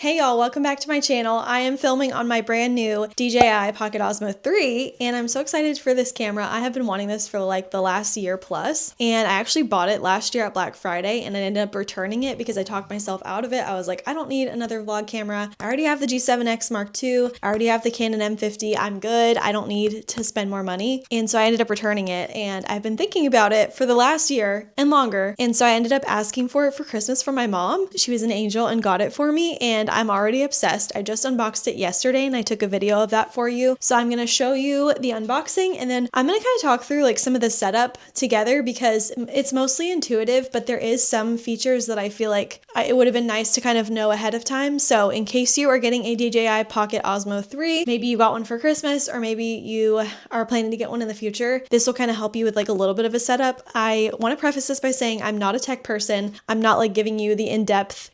Hey y'all, welcome back to my channel. I am filming on my brand new DJI Pocket Osmo 3 and I'm so excited for this camera. I have been wanting this for like the last year plus, and I actually bought it last year at Black Friday and I ended up returning it because I talked myself out of it. I was like, I don't need another vlog camera. I already have the G7X Mark II. I already have the Canon M50. I'm good. I don't need to spend more money. And so I ended up returning it, and I've been thinking about it for the last year and longer. And so I ended up asking for it for Christmas from my mom. She was an angel and got it for me, and I'm already obsessed. I just unboxed it yesterday and I took a video of that for you. So I'm going to show you the unboxing, and then I'm going to kind of talk through like some of the setup together because it's mostly intuitive, but there is some features that I feel like it would have been nice to kind of know ahead of time. So in case you are getting a DJI Pocket Osmo 3, maybe you got one for Christmas or maybe you are planning to get one in the future, this will kind of help you with like a little bit of a setup. I want to preface this by saying I'm not a tech person. I'm not like giving you the in-depth,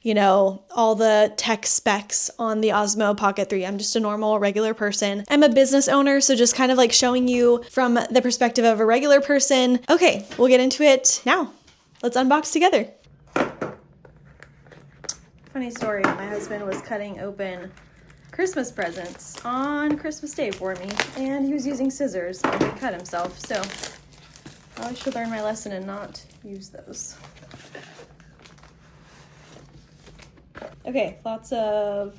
all the tech specs on the Osmo Pocket 3. I'm just a normal, regular person. I'm a business owner, so just kind of like showing you from the perspective of a regular person. Okay, we'll get into it now. Let's unbox together. Funny story, my husband was cutting open Christmas presents on Christmas Day for me, and he was using scissors and he cut himself, so I should learn my lesson and not use those. Okay, lots of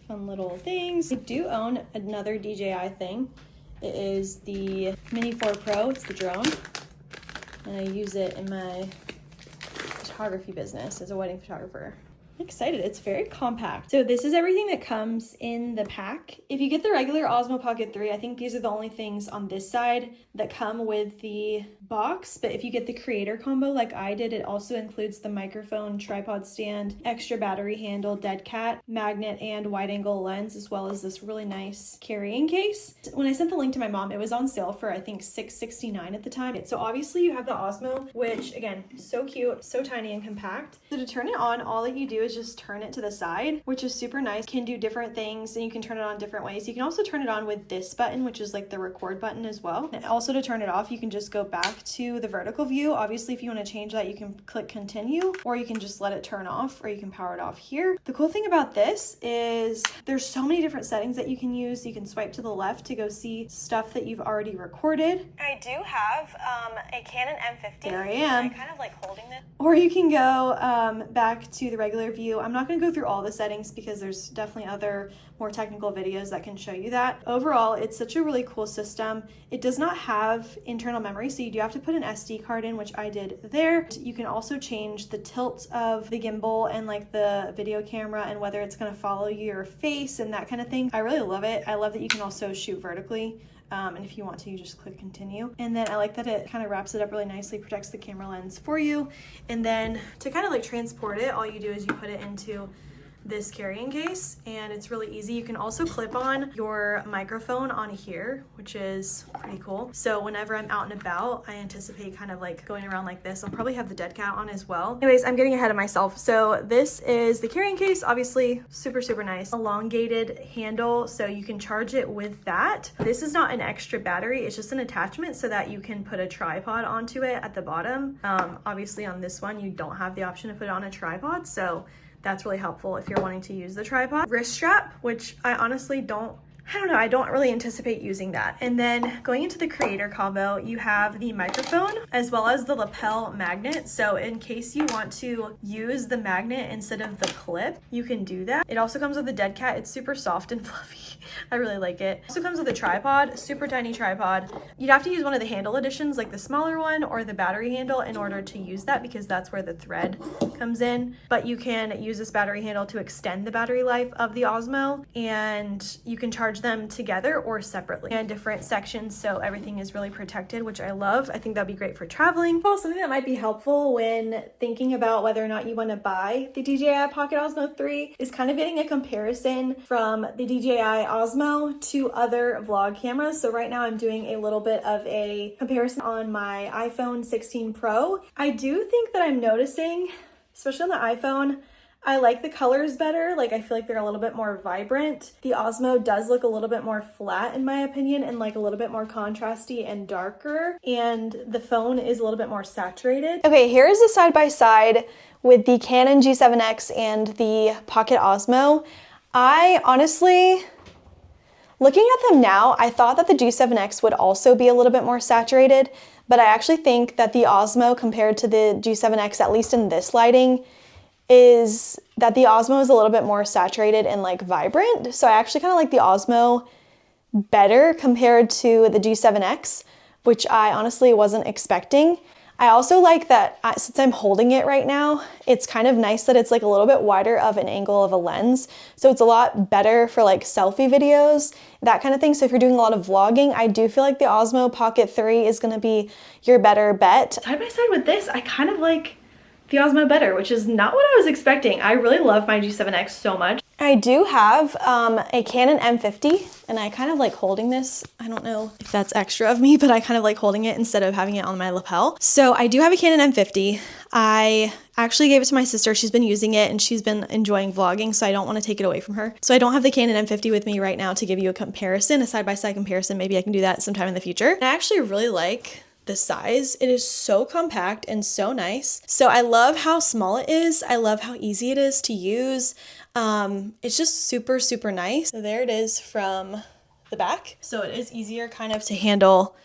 fun little things. I do own another DJI thing. It is the Mini 4 Pro, it's the drone, and I use it in my photography business as a wedding photographer. I'm excited, it's very compact. So this is everything that comes in the pack. If you get the regular Osmo Pocket 3, I think these are the only things on this side that come with the box, but if you get the creator combo like I did, it also includes the microphone, tripod stand, extra battery handle, dead cat, magnet, and wide angle lens, as well as this really nice carrying case. When I sent the link to my mom, it was on sale for I think $6.69 at the time. So obviously you have the Osmo, which again, so cute, so tiny and compact. So to turn it on, all that you do is just turn it to the side, which is super nice. Can do different things and you can turn it on different ways. You can also turn it on with this button, which is like the record button as well. And also to turn it off, you can just go back to the vertical view. Obviously, if you want to change that, you can click continue, or you can just let it turn off, or you can power it off here. The cool thing about this is there's so many different settings that you can use. You can swipe to the left to go see stuff that you've already recorded. I do have a Canon M50. There I am. I'm kind of like holding it. Or you can go back to the regular view. I'm not going to go through all the settings because there's definitely other more technical videos that can show you that. Overall, it's such a really cool system. It does not have internal memory, so you do have to put an SD card in, which I did there. You can also change the tilt of the gimbal and like the video camera and whether it's going to follow your face and that kind of thing. I really love it. I love that you can also shoot vertically. And if you want to, you just click continue. And then I like that it kind of wraps it up really nicely, protects the camera lens for you. And then to kind of like transport it, all you do is you put it into this carrying case, and it's really easy. You can also clip on your microphone on here, which is pretty cool. So whenever I'm out and about, I anticipate kind of like going around like this. I'll probably have the dead cat on as well. Anyways, I'm getting ahead of myself. So this is the carrying case, obviously super, super nice. Elongated handle, so you can charge it with that. This is not an extra battery, it's just an attachment so that you can put a tripod onto it at the bottom. Obviously on this one, you don't have the option to put it on a tripod, so that's really helpful if you're wanting to use the tripod. Wrist strap, which I honestly I don't really anticipate using that. And then going into the creator combo, you have the microphone as well as the lapel magnet. So in case you want to use the magnet instead of the clip, you can do that. It also comes with a dead cat. It's super soft and fluffy. I really like it. Also comes with a tripod, super tiny tripod. You'd have to use one of the handle editions, like the smaller one or the battery handle, in order to use that because that's where the thread comes in. But you can use this battery handle to extend the battery life of the Osmo, and you can charge them together or separately in different sections, so everything is really protected, which I love. I think that'd be great for traveling. Well, something that might be helpful when thinking about whether or not you want to buy the DJI Pocket Osmo 3 is kind of getting a comparison from the DJI Osmo to other vlog cameras. So right now I'm doing a little bit of a comparison on my iPhone 16 Pro. I do think that I'm noticing, especially on the iPhone, I like the colors better. Like I feel like they're a little bit more vibrant. The Osmo does look a little bit more flat in my opinion and like a little bit more contrasty and darker. And the phone is a little bit more saturated. Okay, here is a side-by-side with the Canon G7X and the Pocket Osmo. I honestly, looking at them now, I thought that the G7X would also be a little bit more saturated, but I actually think that the Osmo compared to the G7X, at least in this lighting, is that the Osmo is a little bit more saturated and like vibrant. So I actually kind of like the Osmo better compared to the G7X, which I honestly wasn't expecting. I also like that since I'm holding it right now, it's kind of nice that it's like a little bit wider of an angle of a lens. So it's a lot better for like selfie videos, that kind of thing. So if you're doing a lot of vlogging, I do feel like the Osmo Pocket 3 is gonna be your better bet. Side by side with this, I kind of like the Osmo better, which is not what I was expecting. I really love my G7X so much. I do have a Canon M50 and I kind of like holding this. I don't know if that's extra of me, but I kind of like holding it instead of having it on my lapel. So I do have a Canon M50. I actually gave it to my sister. She's been using it and she's been enjoying vlogging, so I don't want to take it away from her. So I don't have the Canon M50 with me right now to give you a comparison, a side-by-side comparison. Maybe I can do that sometime in the future. I actually really like the size. It is so compact and so nice. So I love how small it is. I love how easy it is to use. It's just super, super nice. So there it is from the back. So it is easier kind of to handle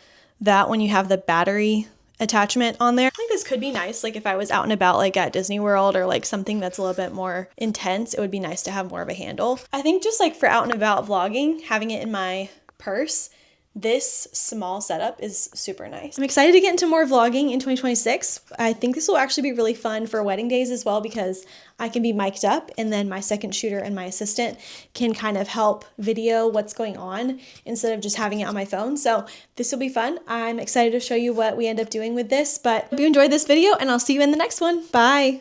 that when you have the battery attachment on there. I think this could be nice, like if I was out and about like at Disney World or like something that's a little bit more intense, it would be nice to have more of a handle. I think just like for out and about vlogging, having it in my purse, this small setup is super nice. I'm excited to get into more vlogging in 2026. I think this will actually be really fun for wedding days as well because I can be mic'd up and then my second shooter and my assistant can kind of help video what's going on instead of just having it on my phone. So this will be fun. I'm excited to show you what we end up doing with this, but hope you enjoyed this video and I'll see you in the next one. Bye.